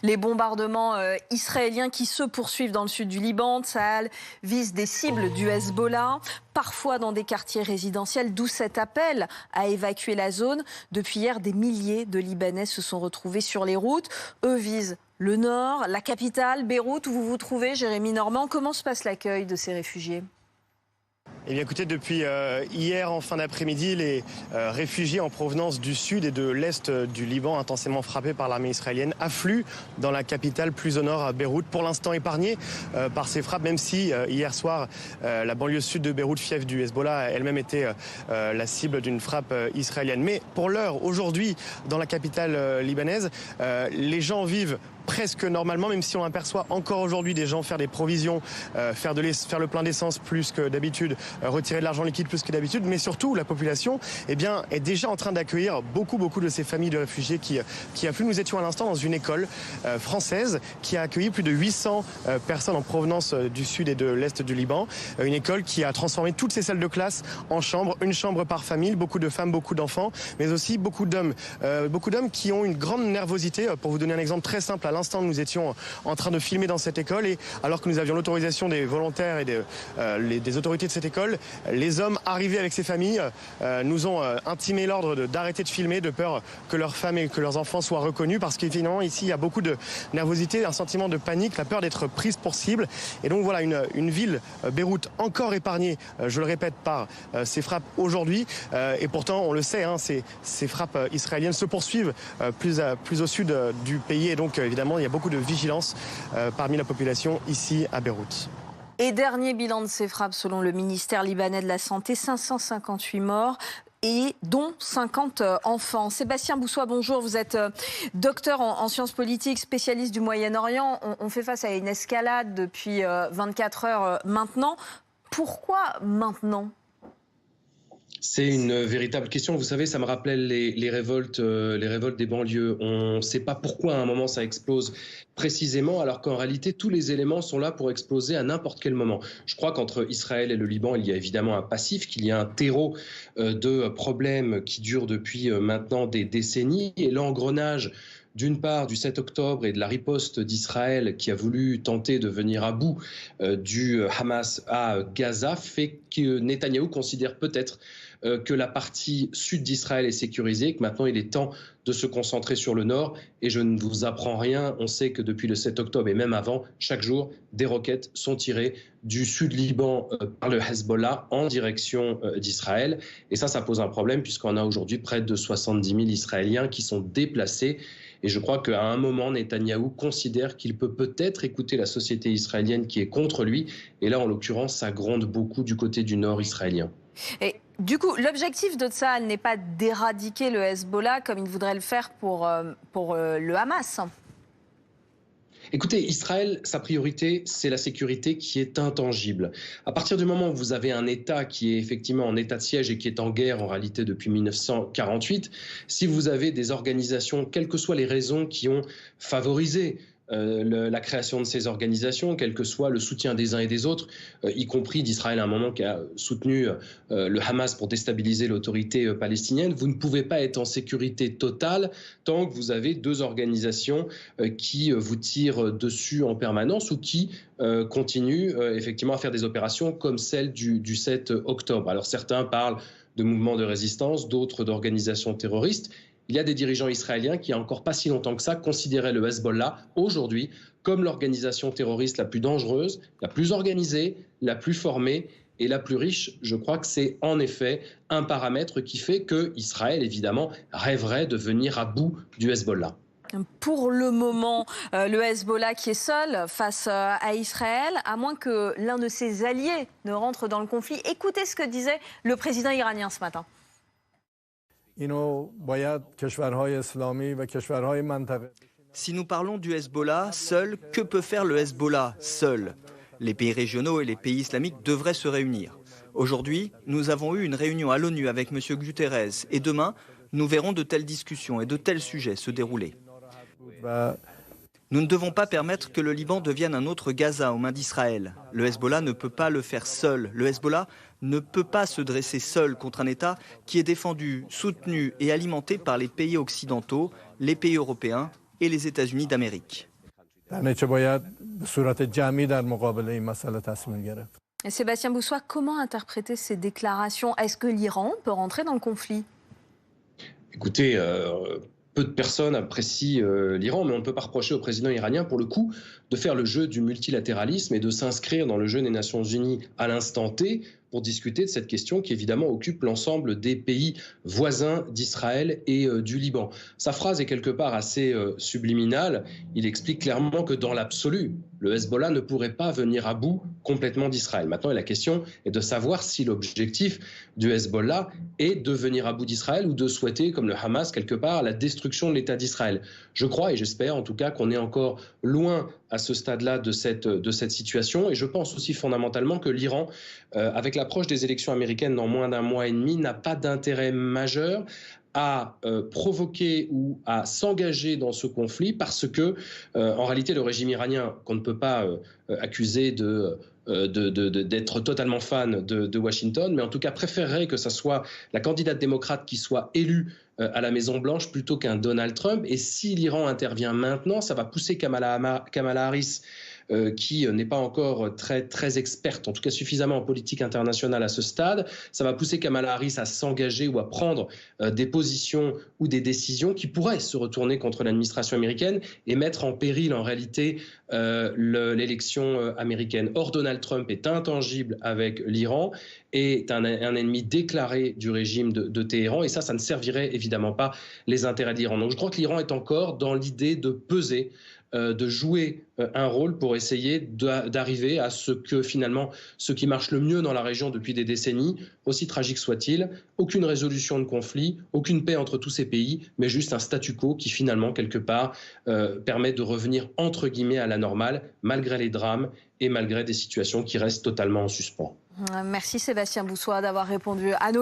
Les bombardements israéliens qui se poursuivent dans le sud du Liban, Tsahal vise des cibles du Hezbollah, parfois dans des quartiers résidentiels, d'où cet appel à évacuer la zone. Depuis hier, des milliers de Libanais se sont retrouvés sur les routes. Eux visent le nord, la capitale, Beyrouth, où vous vous trouvez, Jérémy Normand. Comment se passe l'accueil de ces réfugiés ? Eh bien, écoutez, depuis hier en fin d'après-midi, les réfugiés en provenance du sud et de l'est du Liban, intensément frappés par l'armée israélienne, affluent dans la capitale plus au nord, à Beyrouth. Pour l'instant épargnés par ces frappes, même si hier soir, la banlieue sud de Beyrouth, fief du Hezbollah, elle-même était la cible d'une frappe israélienne. Mais pour l'heure, aujourd'hui, dans la capitale libanaise, les gens vivent presque normalement, même si on aperçoit encore aujourd'hui des gens faire des provisions, faire le plein d'essence plus que d'habitude, retirer de l'argent liquide plus que d'habitude, mais surtout la population est déjà en train d'accueillir beaucoup de ces familles de réfugiés qui affluent. Nous étions à l'instant dans une école française qui a accueilli plus de 800 personnes en provenance du sud et de l'est du Liban, une école qui a transformé toutes ces salles de classe en chambres, une chambre par famille, beaucoup de femmes, beaucoup d'enfants, mais aussi beaucoup d'hommes qui ont une grande nervosité. Pour vous donner un exemple très simple, à l'instant, nous étions en train de filmer dans cette école et alors que nous avions l'autorisation des volontaires et des autorités de cette école, les hommes arrivés avec ces familles nous ont intimé l'ordre d'arrêter de filmer de peur que leurs femmes et que leurs enfants soient reconnus parce qu'évidemment ici il y a beaucoup de nervosité, un sentiment de panique, la peur d'être prise pour cible. Et donc voilà une ville, Beyrouth, encore épargnée, je le répète, par ces frappes aujourd'hui. Et pourtant on le sait, ces frappes israéliennes se poursuivent plus au sud du pays et donc évidemment il y a beaucoup de vigilance parmi la population ici à Beyrouth. Et dernier bilan de ces frappes selon le ministère libanais de la Santé, 558 morts et dont 50 enfants. Sébastien Boussois, bonjour. Vous êtes docteur en sciences politiques, spécialiste du Moyen-Orient. On fait face à une escalade depuis 24 heures maintenant. Pourquoi maintenant ? C'est une véritable question. Vous savez, ça me rappelle les révoltes des banlieues. On ne sait pas pourquoi à un moment ça explose précisément, alors qu'en réalité, tous les éléments sont là pour exploser à n'importe quel moment. Je crois qu'entre Israël et le Liban, il y a évidemment un passif, qu'il y a un terreau de problèmes qui durent depuis maintenant des décennies. Et l'engrenage d'une part du 7 octobre et de la riposte d'Israël qui a voulu tenter de venir à bout du Hamas à Gaza fait que Netanyahou considère peut-être que la partie sud d'Israël est sécurisée, que maintenant il est temps de se concentrer sur le nord. Et je ne vous apprends rien, on sait que depuis le 7 octobre et même avant, chaque jour, des roquettes sont tirées du sud Liban par le Hezbollah en direction d'Israël. Et ça pose un problème puisqu'on a aujourd'hui près de 70 000 Israéliens qui sont déplacés. Et je crois qu'à un moment, Netanyahou considère qu'il peut peut-être écouter la société israélienne qui est contre lui. Et là, en l'occurrence, ça gronde beaucoup du côté du nord israélien. Et du coup, l'objectif de Tsahal n'est pas d'éradiquer le Hezbollah comme il voudrait le faire pour le Hamas. Écoutez, Israël, sa priorité, c'est la sécurité qui est intangible. À partir du moment où vous avez un État qui est effectivement en état de siège et qui est en guerre en réalité depuis 1948, si vous avez des organisations, quelles que soient les raisons qui ont favorisé la création de ces organisations, quel que soit le soutien des uns et des autres, y compris d'Israël à un moment qui a soutenu le Hamas pour déstabiliser l'autorité palestinienne, vous ne pouvez pas être en sécurité totale tant que vous avez deux organisations qui vous tirent dessus en permanence ou qui continuent effectivement à faire des opérations comme celle du 7 octobre. Alors certains parlent de mouvements de résistance, d'autres d'organisations terroristes. Il y a des dirigeants israéliens qui, il n'y a encore pas si longtemps que ça, considéraient le Hezbollah aujourd'hui comme l'organisation terroriste la plus dangereuse, la plus organisée, la plus formée et la plus riche. Je crois que c'est en effet un paramètre qui fait que Israël, évidemment, rêverait de venir à bout du Hezbollah. Pour le moment, le Hezbollah qui est seul face à Israël, à moins que l'un de ses alliés ne rentre dans le conflit. Écoutez ce que disait le président iranien ce matin. Si nous parlons du Hezbollah, seul, que peut faire le Hezbollah seul? Les pays régionaux et les pays islamiques devraient se réunir. Aujourd'hui, nous avons eu une réunion à l'ONU avec M. Guterres et demain, nous verrons de telles discussions et de tels sujets se dérouler. Nous ne devons pas permettre que le Liban devienne un autre Gaza aux mains d'Israël. Le Hezbollah ne peut pas le faire seul. Le Hezbollah ne peut pas se dresser seul contre un État qui est défendu, soutenu et alimenté par les pays occidentaux, les pays européens et les États-Unis d'Amérique. Et Sébastien Boussois, comment interpréter ces déclarations? Est-ce que l'Iran peut rentrer dans le conflit? Écoutez, peu de personnes apprécient l'Iran, mais on ne peut pas reprocher au président iranien, pour le coup, de faire le jeu du multilatéralisme et de s'inscrire dans le jeu des Nations Unies à l'instant T pour discuter de cette question qui, évidemment, occupe l'ensemble des pays voisins d'Israël et du Liban. Sa phrase est quelque part assez subliminale. Il explique clairement que, dans l'absolu, le Hezbollah ne pourrait pas venir à bout complètement d'Israël. Maintenant, la question est de savoir si l'objectif du Hezbollah est de venir à bout d'Israël ou de souhaiter, comme le Hamas, quelque part, la destruction de l'État d'Israël. Je crois et j'espère en tout cas qu'on est encore loin à ce stade-là de cette situation. Et je pense aussi fondamentalement que l'Iran, avec l'approche des élections américaines dans moins d'un mois et demi, n'a pas d'intérêt majeur à provoquer ou à s'engager dans ce conflit parce que, en réalité, le régime iranien, qu'on ne peut pas accuser d'être totalement fan de Washington, mais en tout cas préférerait que ce soit la candidate démocrate qui soit élue à la Maison-Blanche plutôt qu'un Donald Trump. Et si l'Iran intervient maintenant, ça va pousser Kamala Harris, qui n'est pas encore très experte, en tout cas suffisamment en politique internationale à ce stade. Ça va pousser Kamala Harris à s'engager ou à prendre des positions ou des décisions qui pourraient se retourner contre l'administration américaine et mettre en péril en réalité l'élection américaine. Or, Donald Trump est intangible avec l'Iran, est un ennemi déclaré du régime de Téhéran, et ça ne servirait évidemment pas les intérêts de l'Iran. Donc je crois que l'Iran est encore dans l'idée de peser, de jouer un rôle pour essayer d'arriver à ce qui marche le mieux dans la région depuis des décennies, aussi tragique soit-il, aucune résolution de conflit, aucune paix entre tous ces pays, mais juste un statu quo qui finalement, quelque part, permet de revenir entre guillemets à la normale, malgré les drames et malgré des situations qui restent totalement en suspens. Merci Sébastien Boussois d'avoir répondu à nos questions.